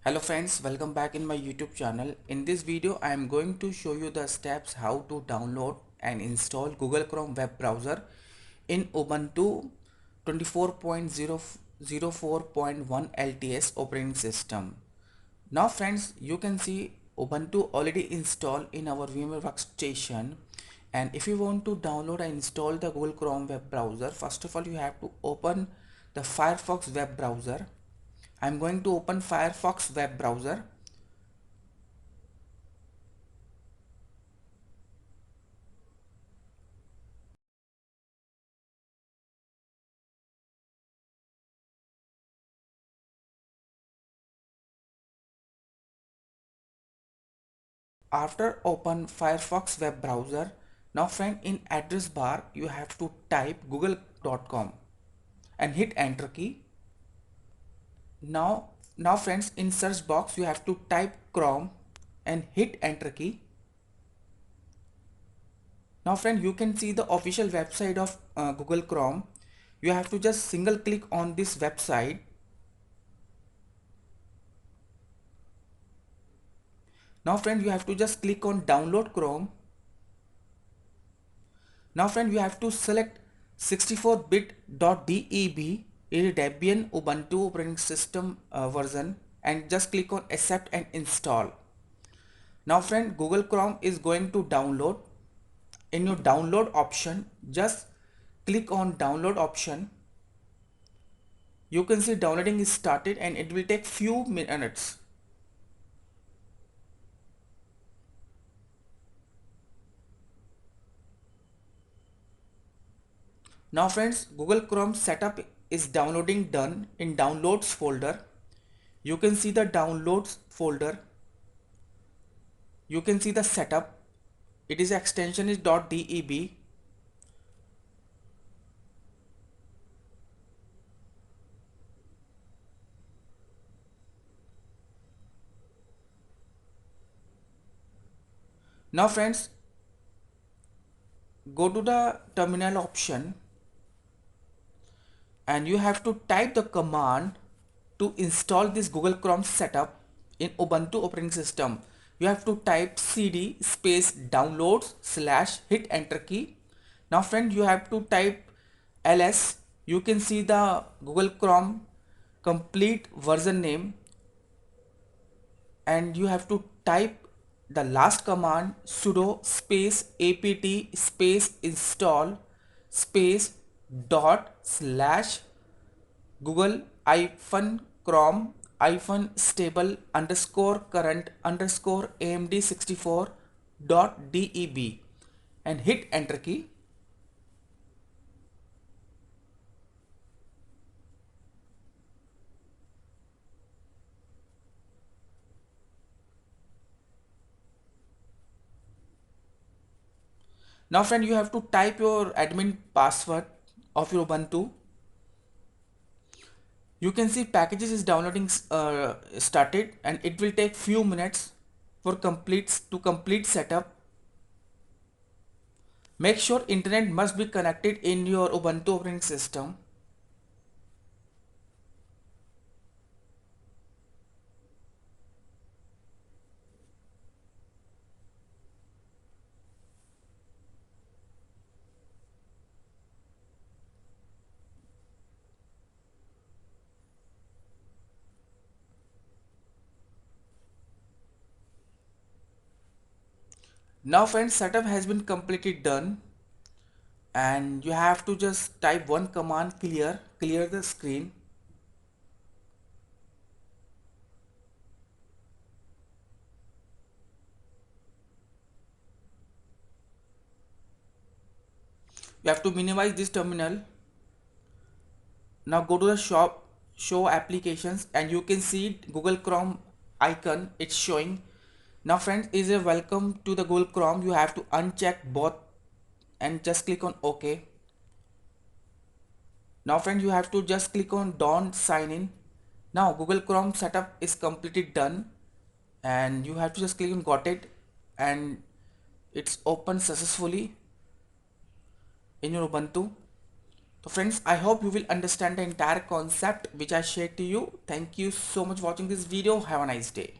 Hello friends, welcome back in my YouTube channel. In this video I am going to show you the steps how to download and install Google Chrome web browser in Ubuntu 24.004.1 LTS operating system. Now friends, you can see Ubuntu already installed in our VMware workstation, and if you want to download and install the Google Chrome web browser, first of all you have to open the Firefox web browser. I'm going to open Firefox web browser. After open Firefox web browser, now friend, in address bar you have to type google.com and hit enter key. Now friends, in search box you have to type Chrome and hit enter key. Now friend, you can see the official website of Google Chrome. You have to just single click on this website. Now friend, you have to just click on download Chrome. Now friend, you have to select 64-bit.deb. It is Debian Ubuntu operating system version, and just click on accept and install. Now friend, Google Chrome is going to download. In your download option, just click on download option. You can see downloading is started and it will take few minutes. Now friends, Google Chrome setup is downloading done. In downloads folder, you can see the downloads folder. You can see the setup. It is extension is .deb. Now friends, go to the terminal option and you have to type the command to install this Google Chrome setup in Ubuntu operating system. You have to type cd space downloads slash hit enter key. Now friend, you have to type ls. You can see the Google Chrome complete version name, and you have to type the last command sudo space apt space install space dot slash google hyphen chrome hyphen stable underscore current underscore amd 64 dot deb and hit enter key. Now friend, you have to type your admin password of your Ubuntu. You can see packages is downloading started, and it will take few minutes for complete setup. Make sure internet must be connected in your Ubuntu operating system. Now friends, setup has been completely done, and you have to just type one command, clear the screen. You have to minimize this terminal. Now go to the show applications, and you can see Google Chrome icon, it's showing. Now friends, is a welcome to the Google Chrome. You have to uncheck both and just click on OK. Now friends, you have to just click on don't sign in. Now Google Chrome setup is completely done, and you have to just click on got it, and it's open successfully in your Ubuntu. So friends, I hope you will understand the entire concept which I shared to you. Thank you so much for watching this video. Have a nice day.